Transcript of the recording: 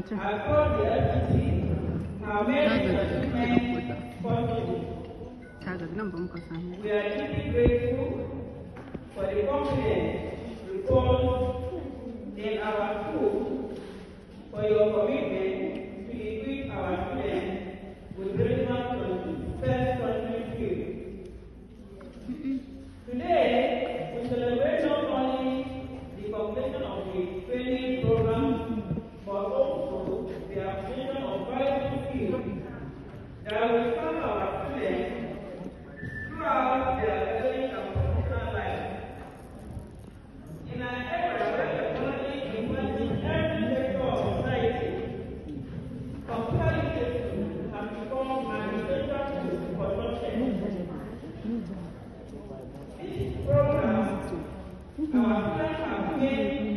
across the LTC have made a significant contribution. We are deeply grateful for the confidence reposed in our school, for your commitment to equip our students with relevant first country skills. Today, we celebrate not only the completion of the training program, but also the acquisition of valuable skills that will serve our students throughout their academic and professional life. In an era where technology is influencing every sector of society, computer literacy has become an essential tool for success. This program, our students have gained